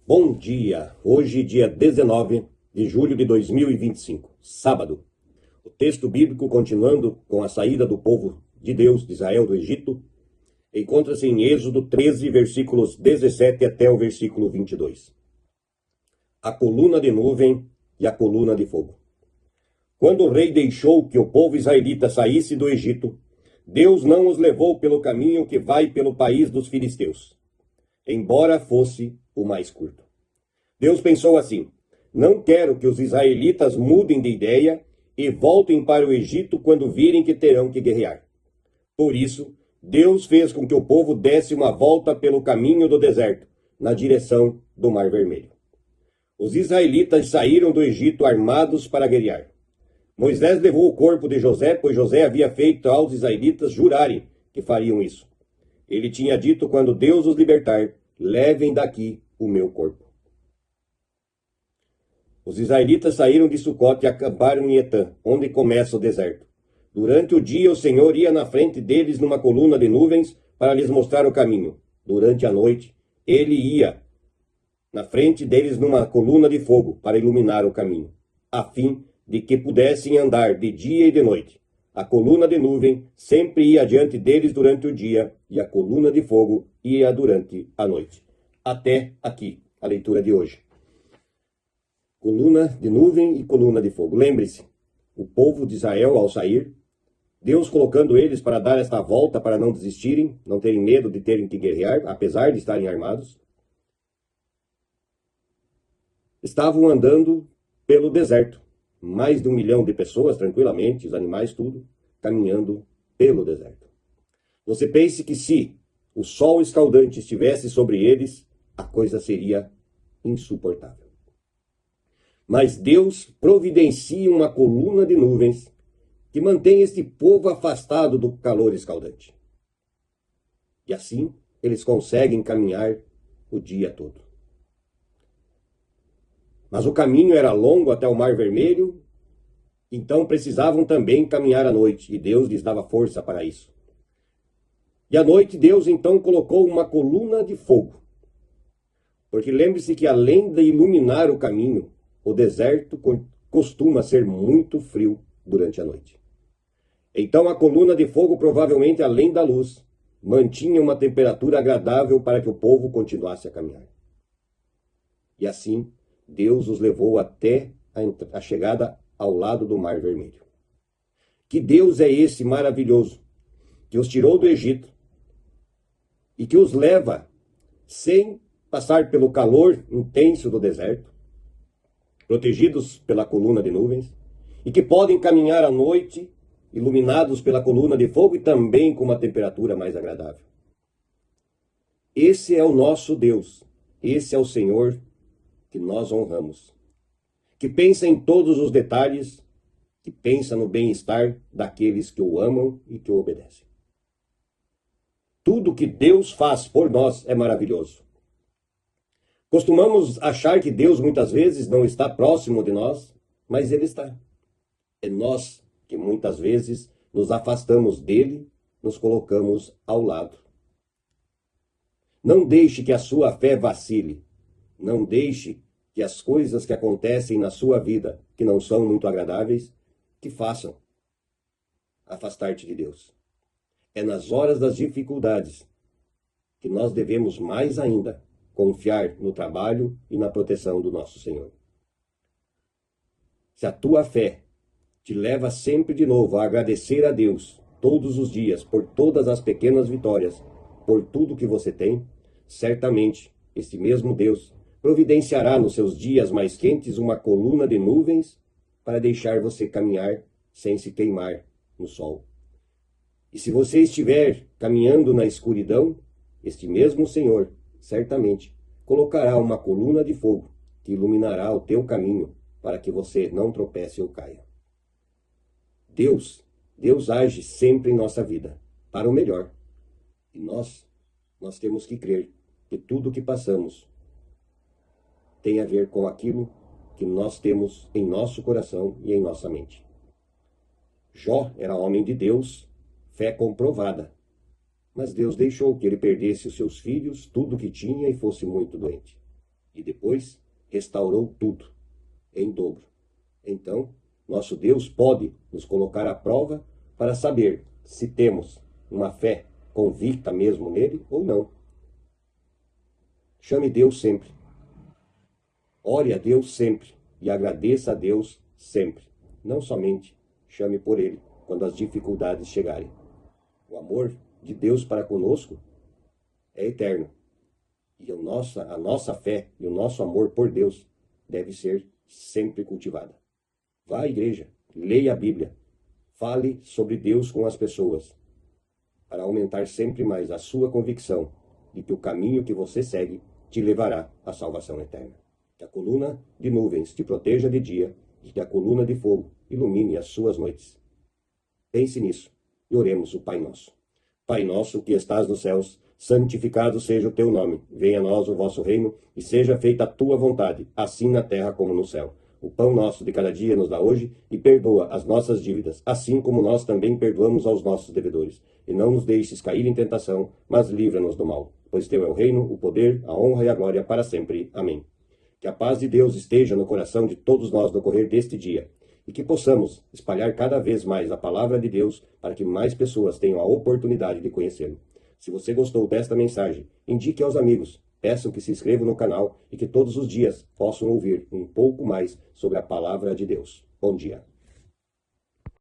Bom dia! Hoje, dia 19 de julho de 2025, sábado. O texto bíblico, continuando com a saída do povo de Deus, de Israel, do Egito, encontra-se em Êxodo 13, versículos 17 até o versículo 22. A coluna de nuvem e a coluna de fogo. Quando o rei deixou que o povo israelita saísse do Egito, Deus não os levou pelo caminho que vai pelo país dos filisteus, embora fosse o mais curto. Deus pensou assim: não quero que os israelitas mudem de ideia e voltem para o Egito quando virem que terão que guerrear. Por isso, Deus fez com que o povo desse uma volta pelo caminho do deserto, na direção do Mar Vermelho. Os israelitas saíram do Egito armados para guerrear. Moisés levou o corpo de José, pois José havia feito aos israelitas jurarem que fariam isso. Ele tinha dito: quando Deus os libertar, levem daqui o meu corpo. Os israelitas saíram de Sucote e acamparam em Etã, onde começa o deserto. Durante o dia, o Senhor ia na frente deles numa coluna de nuvens para lhes mostrar o caminho. Durante a noite, ele ia na frente deles numa coluna de fogo para iluminar o caminho, a fim de que pudessem andar de dia e de noite. A coluna de nuvem sempre ia adiante deles durante o dia e a coluna de fogo ia durante a noite. Até aqui, a leitura de hoje. Coluna de nuvem e coluna de fogo. Lembre-se, o povo de Israel, ao sair, Deus colocando eles para dar esta volta, para não desistirem, não terem medo de terem que guerrear, apesar de estarem armados, estavam andando pelo deserto. Mais de 1 milhão de pessoas, tranquilamente, os animais, tudo, caminhando pelo deserto. Você pense que se o sol escaldante estivesse sobre eles, a coisa seria insuportável. Mas Deus providencia uma coluna de nuvens que mantém este povo afastado do calor escaldante. E assim, eles conseguem caminhar o dia todo. Mas o caminho era longo até o Mar Vermelho, então precisavam também caminhar à noite, e Deus lhes dava força para isso. E à noite Deus então colocou uma coluna de fogo. Porque lembre-se que além de iluminar o caminho, o deserto costuma ser muito frio durante a noite. Então a coluna de fogo, provavelmente além da luz, mantinha uma temperatura agradável para que o povo continuasse a caminhar. E assim, Deus os levou até a chegada ao lado do Mar Vermelho. Que Deus é esse maravilhoso, que os tirou do Egito e que os leva sem passar pelo calor intenso do deserto, protegidos pela coluna de nuvens, e que podem caminhar à noite, iluminados pela coluna de fogo e também com uma temperatura mais agradável. Esse é o nosso Deus, esse é o Senhor que nós honramos, que pensa em todos os detalhes, que pensa no bem-estar daqueles que o amam e que o obedecem. Tudo que Deus faz por nós é maravilhoso. Costumamos achar que Deus muitas vezes não está próximo de nós, mas Ele está. É nós que muitas vezes nos afastamos dele, nos colocamos ao lado. Não deixe que a sua fé vacile. Não deixe que as coisas que acontecem na sua vida, que não são muito agradáveis, te façam afastar-te de Deus. É nas horas das dificuldades que nós devemos mais ainda confiar no trabalho e na proteção do nosso Senhor. Se a tua fé te leva sempre de novo a agradecer a Deus todos os dias por todas as pequenas vitórias, por tudo que você tem, certamente esse mesmo Deus providenciará nos seus dias mais quentes uma coluna de nuvens para deixar você caminhar sem se queimar no sol. E se você estiver caminhando na escuridão, este mesmo Senhor certamente colocará uma coluna de fogo que iluminará o teu caminho para que você não tropece ou caia. Deus age sempre em nossa vida para o melhor. E nós temos que crer que tudo o que passamos tem a ver com aquilo que nós temos em nosso coração e em nossa mente. Jó era homem de Deus, fé comprovada. Mas Deus deixou que ele perdesse os seus filhos, tudo o que tinha, e fosse muito doente. e depois restaurou tudo em dobro. Então, nosso Deus pode nos colocar à prova para saber se temos uma fé convicta mesmo nele ou não. Chame Deus sempre. Ore a Deus sempre e agradeça a Deus sempre. Não somente chame por ele quando as dificuldades chegarem. O amor de Deus para conosco é eterno. E a nossa fé e o nosso amor por Deus deve ser sempre cultivada. Vá à igreja, leia a Bíblia, fale sobre Deus com as pessoas, para aumentar sempre mais a sua convicção de que o caminho que você segue te levará à salvação eterna. Que a coluna de nuvens te proteja de dia e que a coluna de fogo ilumine as suas noites. Pense nisso e oremos o Pai Nosso. Pai nosso que estás nos céus, santificado seja o teu nome. Venha a nós o vosso reino e seja feita a tua vontade, assim na terra como no céu. O pão nosso de cada dia nos dá hoje e perdoa as nossas dívidas, assim como nós também perdoamos aos nossos devedores. E não nos deixes cair em tentação, mas livra-nos do mal. Pois teu é o reino, o poder, a honra e a glória para sempre. Amém. Que a paz de Deus esteja no coração de todos nós no correr deste dia e que possamos espalhar cada vez mais a palavra de Deus para que mais pessoas tenham a oportunidade de conhecê-lo. Se você gostou desta mensagem, indique aos amigos, peçam que se inscrevam no canal e que todos os dias possam ouvir um pouco mais sobre a palavra de Deus. Bom dia.